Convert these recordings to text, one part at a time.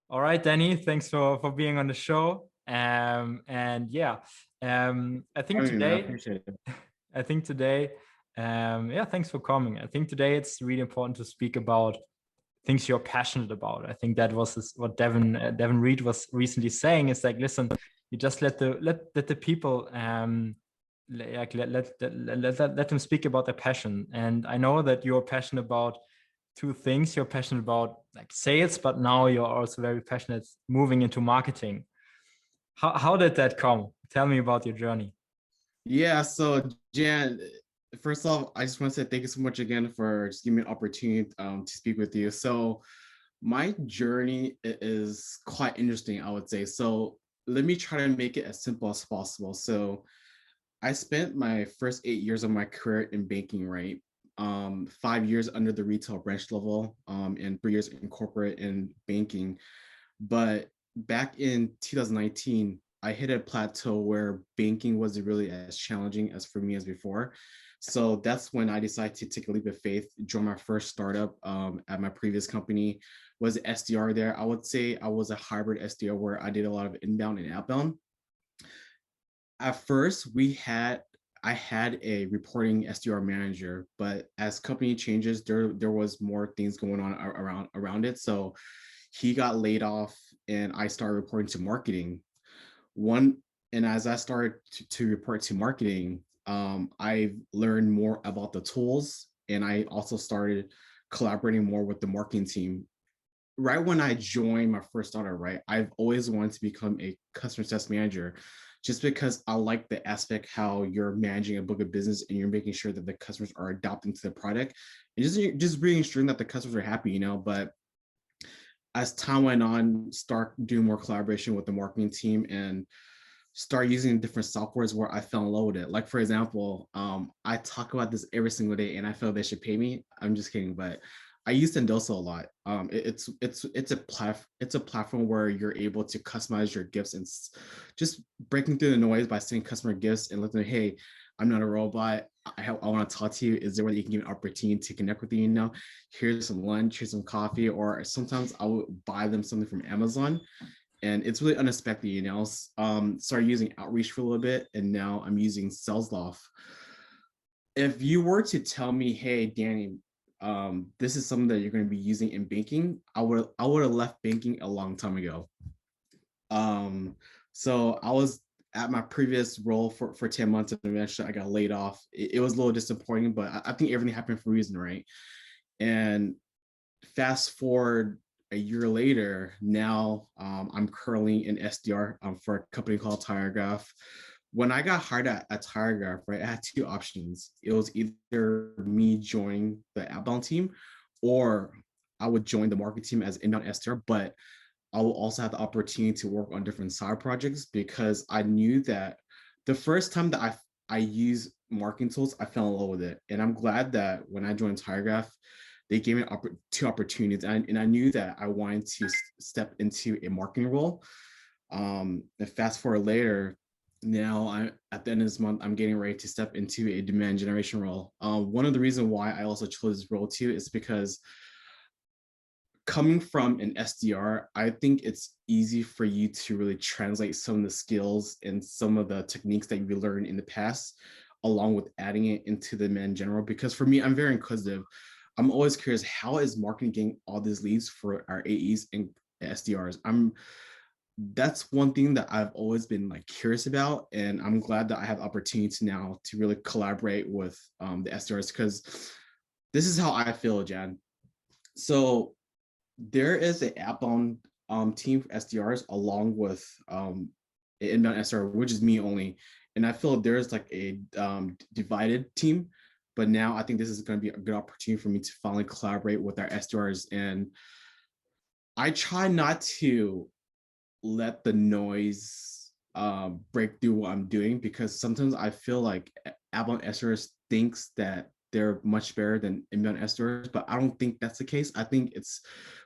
All right, Danny, thanks for being on the show. And yeah, I think I mean, I today, appreciate it. I think today, yeah, thanks for coming. I think today it's really important to speak about things you're passionate about. I think that was what Devin Reed was recently saying. Is like, listen, you just let the people like let them speak about their passion. And I know that you're passionate about two things. You're passionate about like sales, but now you're also very passionate moving into marketing. How did that come? Tell me about your journey. Yeah, so Jan, first off, I just want to say thank you so much again for just giving me an opportunity to speak with you. So my journey is quite interesting, I would say. So let me try to make it as simple as possible. So I spent my first 8 years of my career in banking, right? 5 years under the retail branch level, and 3 years in corporate and banking. But back in 2019, I hit a plateau where banking wasn't really as challenging as for me as before. So that's when I decided to take a leap of faith, join my first startup at my previous company, was an SDR there. I would say I was a hybrid SDR where I did a lot of inbound and outbound. At first, I had a reporting SDR manager, but as company changes, there was more things going on around it. So he got laid off and I started reporting to marketing. One and as I started to report to marketing, I learned more about the tools and I also started collaborating more with the marketing team. Right when I joined my first startup, right, I've always wanted to become a customer success manager just because I like the aspect how you're managing a book of business and you're making sure that the customers are adopting to the product and just really ensuring that the customers are happy, but as time went on, start doing more collaboration with the marketing team and start using different softwares where I fell in love with it. Like for example, I talk about this every single day, and I feel they should pay me. I'm just kidding, but I use Sendoso a lot. It's a platform where you're able to customize your gifts and just breaking through the noise by sending customer gifts and letting them, hey, I'm not a robot. I want to talk to you. Is there a way that you can give me an opportunity to connect with you? Here's some lunch, here's some coffee, or sometimes I would buy them something from Amazon and it's really unexpected, started using outreach for a little bit and now I'm using SalesLoft. If you were to tell me, hey Danny, this is something that you're going to be using in banking, I would have left banking a long time ago. So I was at my previous role for 10 months and eventually I got laid off. It was a little disappointing, but I think everything happened for a reason, right? And fast forward a year later, now I'm currently an SDR for a company called TigerGraph. When I got hired at TigerGraph, right, I had two options. It was either me joining the outbound team or I would join the market team as inbound SDR, but I will also have the opportunity to work on different side projects because I knew that the first time that I used marketing tools, I fell in love with it. And I'm glad that when I joined TigerGraph, they gave me two opportunities. And I knew that I wanted to step into a marketing role. And fast forward later, now at the end of this month, I'm getting ready to step into a demand generation role. One of the reasons why I also chose this role too is because coming from an SDR, I think it's easy for you to really translate some of the skills and some of the techniques that you learned in the past, along with adding it into the demand general. Because for me, I'm very inquisitive. I'm always curious, how is marketing getting all these leads for our AEs and SDRs? That's one thing that I've always been like curious about, and I'm glad that I have opportunity now to really collaborate with the SDRs because this is how I feel, Jan. So there is an outbound team for SDRs along with an inbound SDR, which is me only. And I feel there's like a divided team, but now I think this is going to be a good opportunity for me to finally collaborate with our SDRs. And I try not to let the noise break through what I'm doing because sometimes I feel like outbound SDRs thinks that they're much better than inbound SDRs, but I don't think that's the case. I think it's,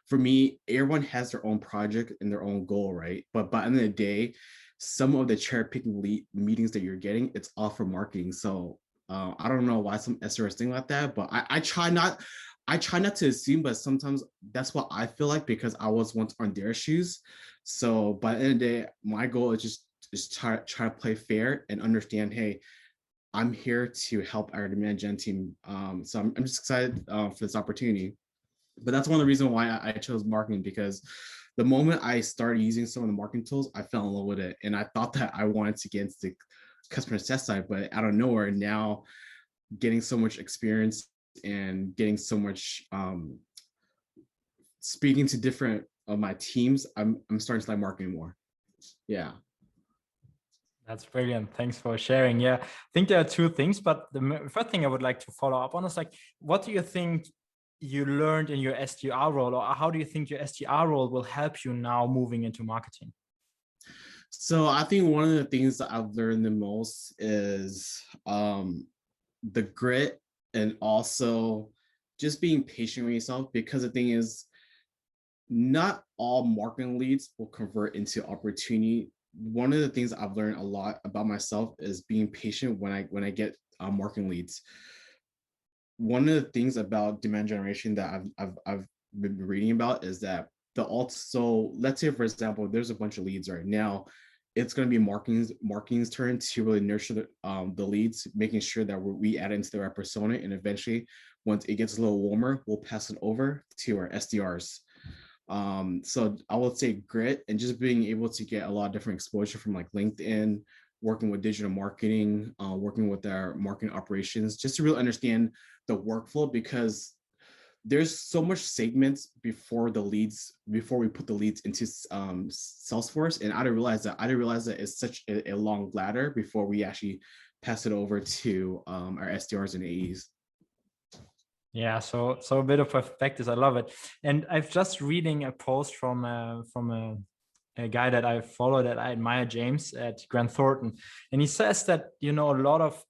for me, everyone has their own project and their own goal, right? But by the end of the day, some of the cherry picking meetings that you're getting, it's all for marketing. So I don't know why some SDRs think like that, but I try not. I try not to assume, but sometimes that's what I feel like because I was once on their shoes. So by the end of the day, my goal is just try to play fair and understand, hey, I'm here to help our demand gen team. So I'm just excited for this opportunity. But that's one of the reasons why I chose marketing, because the moment I started using some of the marketing tools, I fell in love with it. And I thought that I wanted to get into the customer success side, but out of nowhere, now getting so much experience and getting so much speaking to different of my teams, I'm starting to like marketing more. Yeah. That's brilliant. Thanks for sharing. Yeah, I think there are two things, but the first thing I would like to follow up on is like, what do you think you learned in your SDR role, or how do you think your SDR role will help you now moving into marketing? So I think one of the things that I've learned the most is the grit, and also just being patient with yourself, because the thing is, not all marketing leads will convert into opportunity. One of the things I've learned a lot about myself is being patient when I get marketing leads. One of the things about demand generation that I've been reading about is that the alt. So let's say, for example, there's a bunch of leads right now. It's going to be marketing's turn to really nurture the leads, making sure that we add into the right persona, and eventually, once it gets a little warmer, we'll pass it over to our SDRs. So I would say grit and just being able to get a lot of different exposure from like LinkedIn, working with digital marketing, working with our marketing operations, just to really understand the workflow, because there's so much segments before we put the leads into Salesforce. And I didn't realize that it's such a long ladder before we actually pass it over to our SDRs and AEs. Yeah, so a bit of perspective. I love it. And I've just reading a post from a guy that I follow that I admire, James at Grant Thornton, and he says that a lot of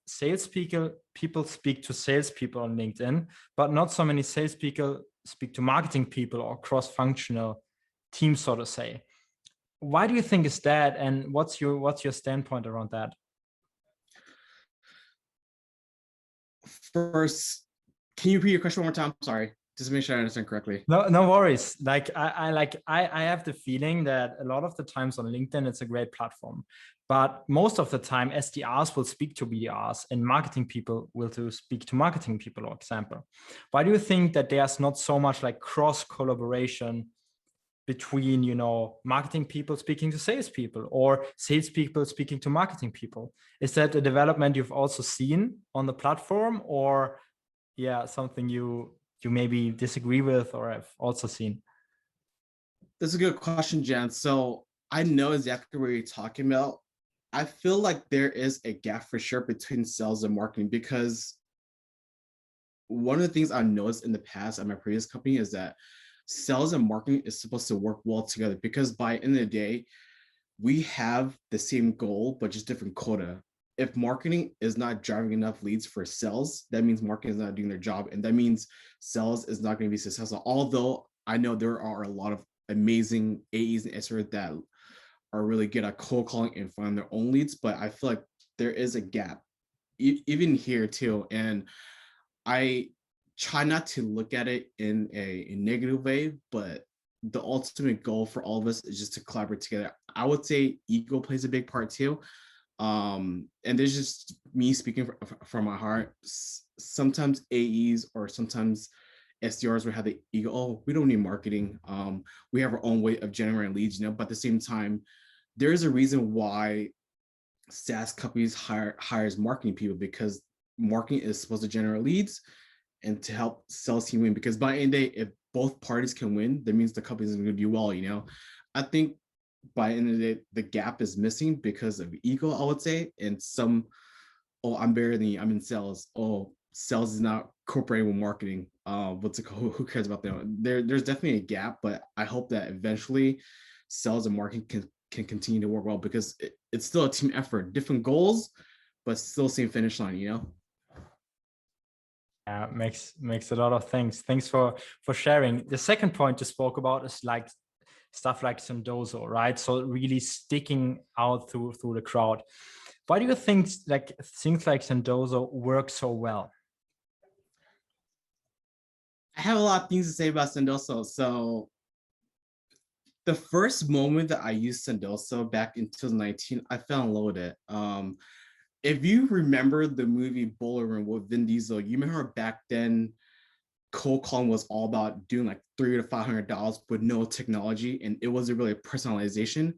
people speak to salespeople on LinkedIn, but not so many salespeople speak to marketing people or cross-functional teams, so to say. Why do you think is that, and what's your standpoint around that? First, can you repeat your question one more time? Sorry, just to make sure I understand correctly. No worries. Like I have the feeling that a lot of the times on LinkedIn, it's a great platform, but most of the time SDRs will speak to BDRs and marketing people will speak to marketing people, for example. Why do you think that there's not so much like cross collaboration between, marketing people speaking to salespeople or salespeople speaking to marketing people? Is that a development you've also seen on the platform, or something you maybe disagree with or have also seen? That's a good question, Jan. So I know exactly what you're talking about. I feel like there is a gap for sure between sales and marketing, because one of the things I noticed in the past at my previous company is that sales and marketing is supposed to work well together, because by the end of the day, we have the same goal, but just different quota. If marketing is not driving enough leads for sales, that means marketing is not doing their job. And that means sales is not going to be successful. Although I know there are a lot of amazing AEs and SDRs that are really good at cold calling and finding their own leads, but I feel like there is a gap even here too. And I try not to look at it in a negative way, but the ultimate goal for all of us is just to collaborate together. I would say ego plays a big part too. And there's just me speaking from my heart. Sometimes AEs or sometimes SDRs will have the ego, oh, we don't need marketing. We have our own way of generating leads, but at the same time, there's a reason why SaaS companies hires marketing people, because marketing is supposed to generate leads and to help sales team win. Because by the end of the day, if both parties can win, that means the company is going to do well. I think by the end of the day, the gap is missing because of ego, I would say, and some, oh, I'm better than you, I'm in sales. Oh, sales is not cooperating with marketing. Who cares about them? There's definitely a gap, but I hope that eventually sales and marketing can continue to work well, because it's still a team effort, different goals, but still same finish line. Yeah, makes a lot of things. Thanks for sharing. The second point you spoke about is like stuff like Sendoso, right? So really sticking out through the crowd. Why do you think like things like Sendoso work so well? I have a lot of things to say about Sendoso. So the first moment that I used Sendoso back in 2019, I fell in love with it. If you remember the movie Boiler Room with Vin Diesel, you remember back then cold calling was all about doing like $300 to $500 with no technology, and it wasn't really a personalization.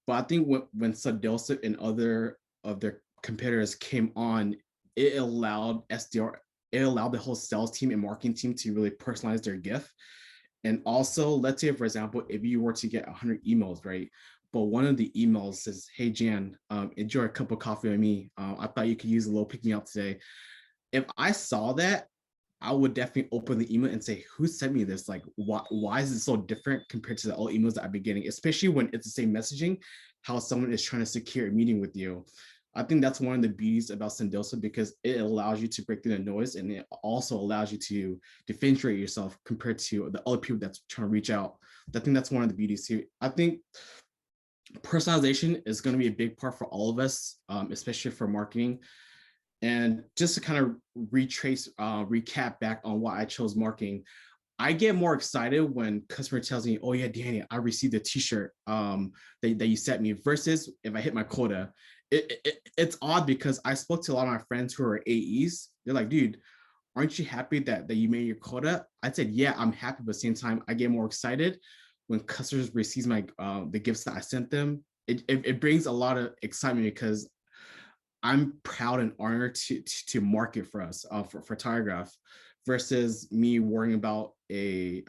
But I think when Sendoso and other of their competitors came on, it allowed SDR, it allowed the whole sales team and marketing team to really personalize their gift. And also, let's say, for example, if you were to get 100 emails, right? But one of the emails says, "Hey, Jan, enjoy a cup of coffee with me. I thought you could use a little pick me up today." If I saw that, I would definitely open the email and say, "Who sent me this? Like, why is it so different compared to the old emails that I've been getting?" Especially when it's the same messaging, how someone is trying to secure a meeting with you. I think that's one of the beauties about Sendoso because it allows you to break through the noise, and it also allows you to differentiate yourself compared to the other people that's trying to reach out. I think that's one of the beauties here. I think personalization is going to be a big part for all of us, especially for marketing. And just to kind of recap back on why I chose marketing, I get more excited when customer tells me, "Oh yeah, Danny, I received a T-shirt that you sent me," versus if I hit my quota. It's odd because I spoke to a lot of my friends who are AEs. They're like, "Dude, aren't you happy that you made your quota?" I said, "Yeah, I'm happy," but at the same time, I get more excited when customers receive my the gifts that I sent them. It brings a lot of excitement because I'm proud and honored to market for us for TigerGraph versus me worrying about a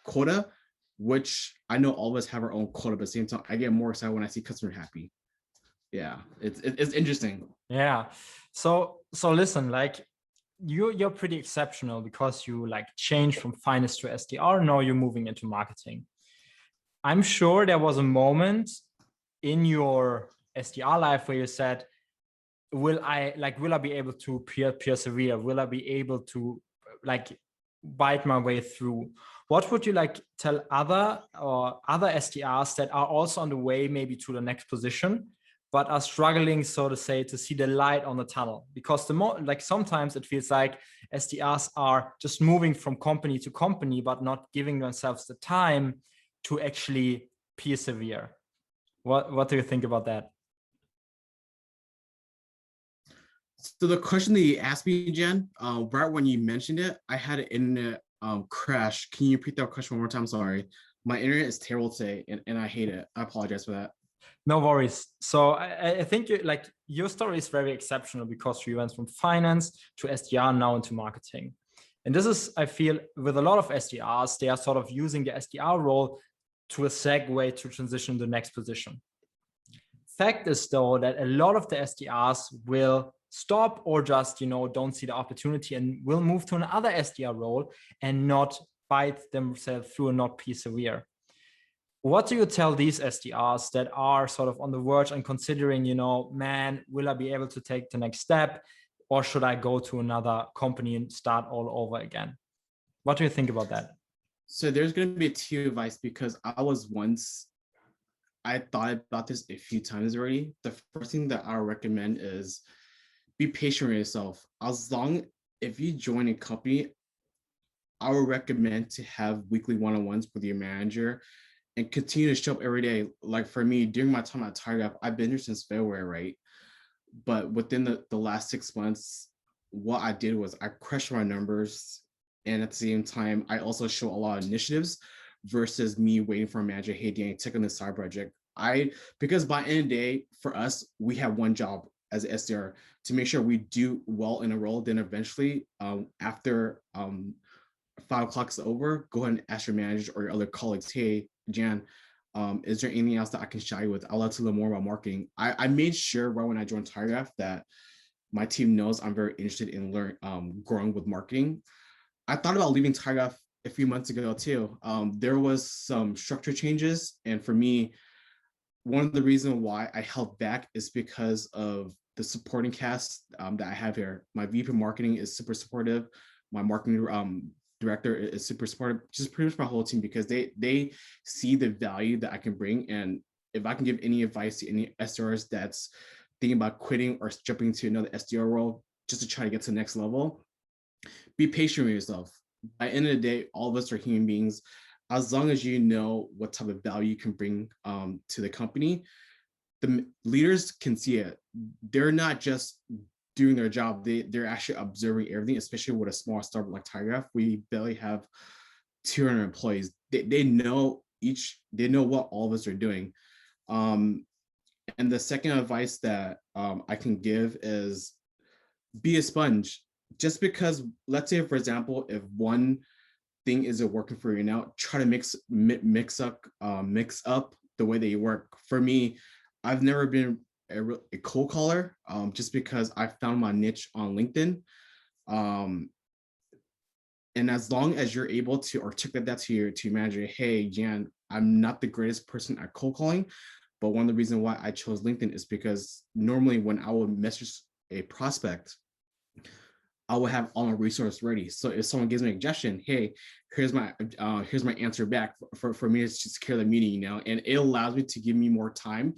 quota, which I know all of us have our own quota, but at the same time, I get more excited when I see customers happy. Yeah, it's interesting. Yeah. So listen, like you're pretty exceptional because you like changed from finance to SDR. Now you're moving into marketing. I'm sure there was a moment in your SDR life where you said, will I be able to persevere? Will I be able to like bite my way through? What would you like tell other SDRs that are also on the way maybe to the next position, but are struggling, so to say, to see the light on the tunnel? Because the more like sometimes it feels like SDRs are just moving from company to company, but not giving themselves the time to actually persevere. What do you think about that? So the question that you asked me, Jen, right when you mentioned it, I had an internet crash. Can you repeat that question one more time? Sorry, my internet is terrible today, and I hate it. I apologize for that. No worries. So I think your story is very exceptional because you went from finance to SDR now into marketing. And this is, I feel, with a lot of SDRs, they are sort of using the SDR role to a segue to transition to the next position. Fact is, though, that a lot of the SDRs will stop or just, don't see the opportunity and will move to another SDR role and not bite themselves through and not persevere. What do you tell these SDRs that are sort of on the verge and considering, man, will I be able to take the next step, or should I go to another company and start all over again? What do you think about that? So there's going to be two advice because I thought about this a few times already. The first thing that I recommend is be patient with yourself. If you join a company, I would recommend to have weekly one-on-ones with your manager and continue to show up every day. Like for me, during my time at TigerGraph, I've been here since February, right? But within the last 6 months, what I did was I crushed my numbers. And at the same time, I also show a lot of initiatives versus me waiting for a manager, "Hey, Danny, take on this side project." Because by end of the day, for us, we have one job as an SDR to make sure we do well in a role. Then eventually, after 5 o'clock is over, go ahead and ask your manager or your other colleagues, "Hey, Jan, is there anything else that I can shout you with? I'd love to learn more about marketing." I made sure right when I joined TigerGraph that my team knows I'm very interested in growing with marketing. I thought about leaving TigerGraph a few months ago too. There was some structure changes, and for me, one of the reasons why I held back is because of the supporting cast that I have here. My VP marketing is super supportive. My marketing director is super supportive. Just pretty much my whole team because they see the value that I can bring. And if I can give any advice to any SDRs that's thinking about quitting or jumping to another SDR role just to try to get to the next level, be patient with yourself. by the end of the day, all of us are human beings. As long as you know what type of value you can bring to the company, the leaders can see it. They're not just doing their job, they're actually observing everything, especially with a small startup like TigerGraph. We barely have 200 employees. They know what all of us are doing. And the second advice that I can give is be a sponge. Just because, let's say, for example, if one thing isn't working for you now, try to mix up the way that you work. For me, I've never been a cold caller, just because I found my niche on LinkedIn. And as long as you're able to articulate that to your manager, hey, Jan, I'm not the greatest person at cold calling, but one of the reasons why I chose LinkedIn is because normally when I would message a prospect, I will have all my resources ready. So if someone gives me a suggestion, hey, here's my answer back for me to secure the meeting, you know, and it allows me to give me more time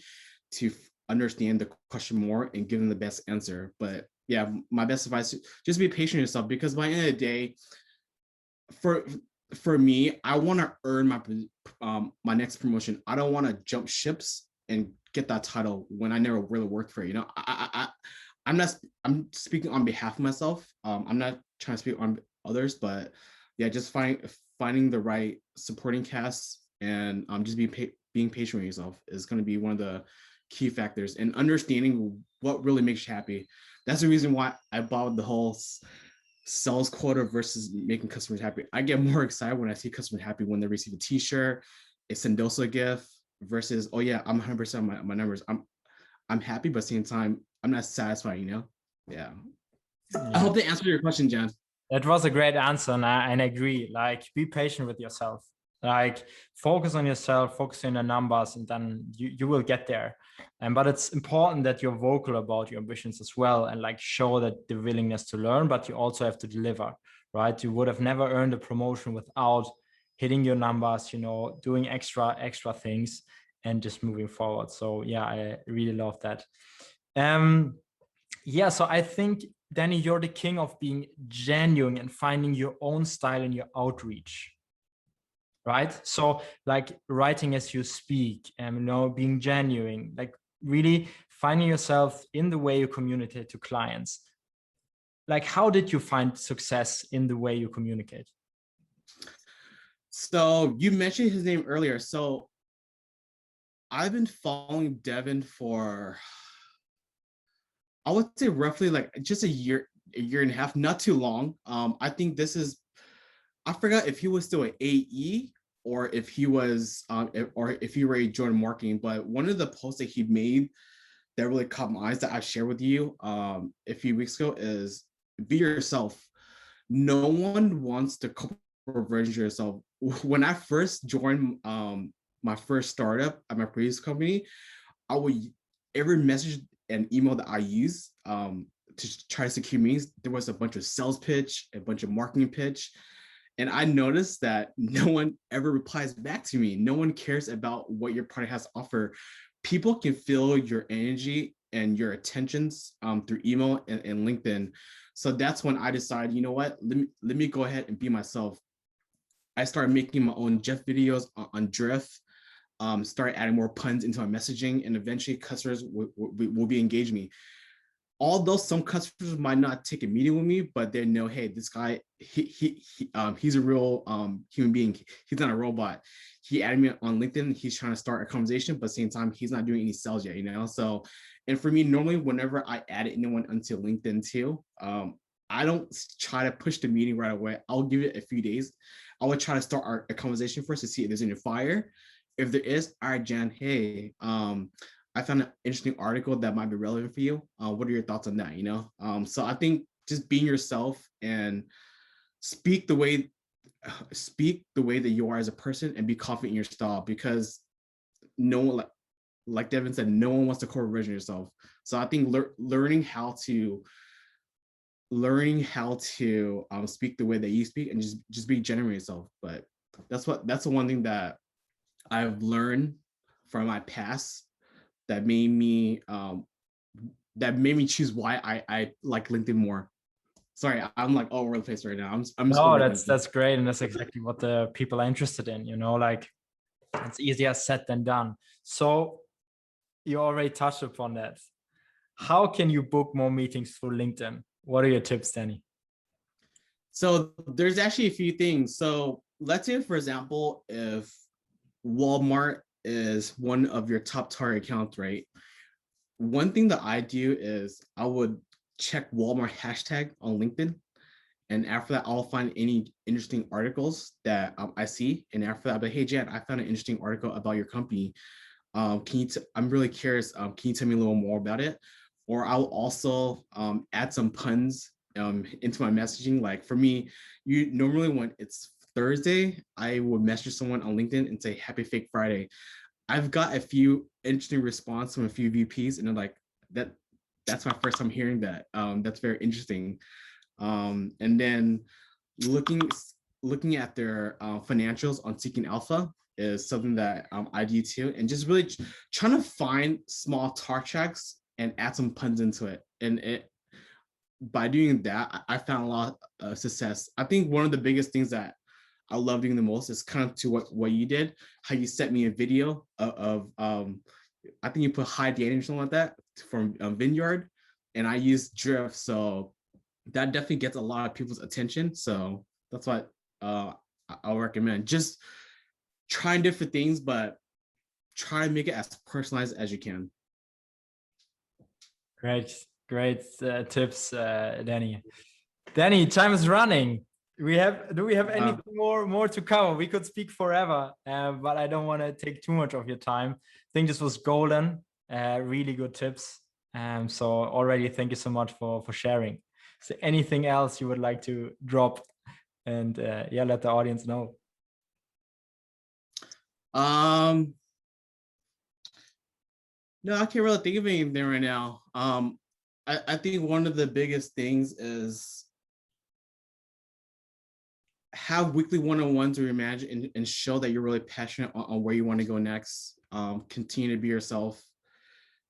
to understand the question more and give them the best answer. But yeah, my best advice, just be patient with yourself, because by the end of the day, for me, I want to earn my next promotion. I don't want to jump ships and get that title when I never really worked for it. You know, I'm speaking on behalf of myself. I'm not trying to speak on others, but yeah, just finding the right supporting cast and just being patient with yourself is going to be one of the key factors, and understanding what really makes you happy. That's the reason why I bought the whole sales quota versus making customers happy. I get more excited when I see customers happy when they receive a t-shirt, a Sendoso gift, versus, oh yeah, I'm 100% my numbers. I'm happy, but at the same time, I'm not satisfied, you know? Yeah. I hope they answered your question, Jan. That was a great answer, and I agree. Like, be patient with yourself. Like, focus on yourself, focus on the numbers, and then you will get there. But it's important that you're vocal about your ambitions as well, and like show that the willingness to learn, but you also have to deliver, right? You would have never earned a promotion without hitting your numbers, you know, doing extra things and just moving forward. So yeah, I really love that. Yeah, so I think, Danny, you're the king of being genuine and finding your own style in your outreach, right? So like writing as you speak, and you know, being genuine, like really finding yourself in the way you communicate to clients. Like, how did you find success in the way you communicate? So you mentioned his name earlier. So I've been following Devin for, I would say, roughly like just a year and a half, not too long. I think I forgot if he was still an AE or if he was, or if he already joined marketing. But one of the posts that he made that really caught my eyes that I shared with you a few weeks ago is, be yourself. No one wants to corporate version of yourself. When I first joined my first startup at my previous company, I would, every message and email that I used to try to secure meetings, there was a bunch of sales pitch, a bunch of marketing pitch. And I noticed that no one ever replies back to me. No one cares about what your product has to offer. People can feel your energy and your attentions through email and LinkedIn. So that's when I decided, you know what, let me go ahead and be myself. I started making my own Jeff videos on Drift, start adding more puns into my messaging, and eventually customers will be engaging me. Although some customers might not take a meeting with me, but they know, hey, this guy, he's a real human being. He's not a robot. He added me on LinkedIn. He's trying to start a conversation, but at the same time, he's not doing any sales yet, you know? So, and for me, normally whenever I add anyone onto LinkedIn too, I don't try to push the meeting right away. I'll give it a few days. I would try to start a conversation first to see if there's any fire. If there is, all right, Jan, hey, I found an interesting article that might be relevant for you. What are your thoughts on that? You know, so I think just being yourself and speak the way that you are as a person, and be confident in your style, because no one, like Devin said, no one wants to corporate version of yourself. So I think learning how to speak the way that you speak, and just be genuine yourself. But that's the one thing that I've learned from my past that made me choose why I like LinkedIn more. Sorry, I'm like all over the place right now. I'm just No, overthinking. that's great. And that's exactly what the people are interested in, like it's easier said than done. So you already touched upon that. How can you book more meetings through LinkedIn? What are your tips, Danny? So there's actually a few things. So let's say, for example, if Walmart is one of your top target accounts, right? One thing that I do is I would check Walmart hashtag on LinkedIn. And after that, I'll find any interesting articles that I see. And after that, I'll be like, hey, Jan, I found an interesting article about your company. I'm really curious. Can you tell me a little more about it? Or I'll also add some puns into my messaging. Like for me, you normally when it's Thursday, I would message someone on LinkedIn and say Happy Fake Friday. I've got a few interesting response from a few VPs, and they're like, that's my first time hearing that. That's very interesting. And then looking at their financials on Seeking Alpha is something that I do too, and just really trying to find small talk tracks and add some puns into it. And by doing that, I found a lot of success. I think one of the biggest things that I love doing the most is kind of to what you did, how you sent me a video of I think you put Hi Danny or something like that from Vineyard, and I used Drift, so that definitely gets a lot of people's attention. So that's what I'll recommend. Just trying different things, but try to make it as personalized as you can. Great tips, Danny. Danny, time is running. Do we have anything more to cover? We could speak forever, but I don't want to take too much of your time. I think this was golden. Really good tips. So already, thank you so much for sharing. Is there anything else you would like to drop and let the audience know? No, I can't really think of anything right now. I think one of the biggest things is have weekly one-on-ones where you manage and show that you're really passionate on where you want to go next. Continue to be yourself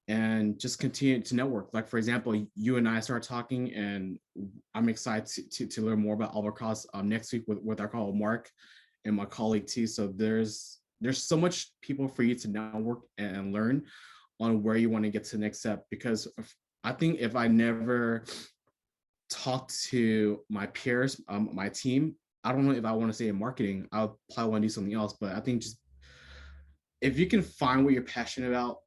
and just continue to network. Like, for example, you and I start talking, and I'm excited to learn more about Albatross next week with our colleague Mark and my colleague too. So there's so much people for you to network and learn on where you want to get to the next step. Because I think if I never talk to my peers, my team, I don't know if I want to say in marketing, I'll probably want to do something else. But I think just if you can find what you're passionate about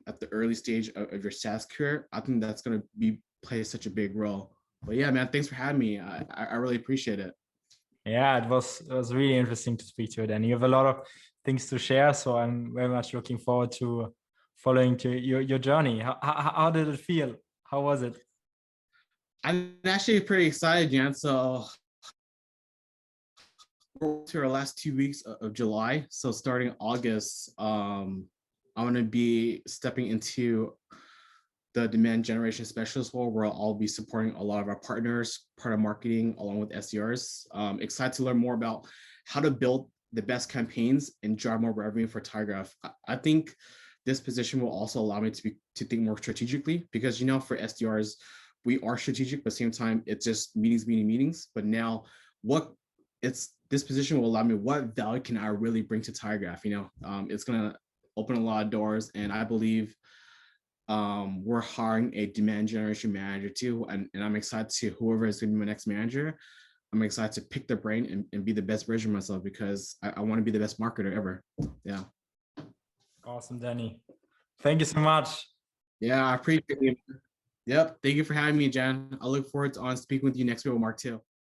at the early stage of your SaaS career, I think that's going to play such a big role. But yeah, man, thanks for having me. I really appreciate it. Yeah, it was really interesting to speak to you, and you have a lot of things to share. So I'm very much looking forward to following to your journey. How did it feel? How was it? I'm actually pretty excited, Jan. So we're to our last 2 weeks of July. So starting August, I'm going to be stepping into the demand generation specialist role, where I'll be supporting a lot of our partners, part of marketing, along with SDRs. Excited to learn more about how to build the best campaigns and drive more revenue for TigerGraph. I think this position will also allow me to think more strategically, because for SDRs, we are strategic, but at the same time, it's just meetings. But now, this position will allow me, what value can I really bring to TigerGraph? It's gonna open a lot of doors, and I believe we're hiring a demand generation manager too, and I'm excited to whoever is going to be my next manager. I'm excited to pick their brain and be the best version of myself, because I want to be the best marketer ever. Yeah. Awesome, Danny. Thank you so much. Yeah, I appreciate it. Yep. Thank you for having me, Jen. I look forward to speaking with you next week with Mark too.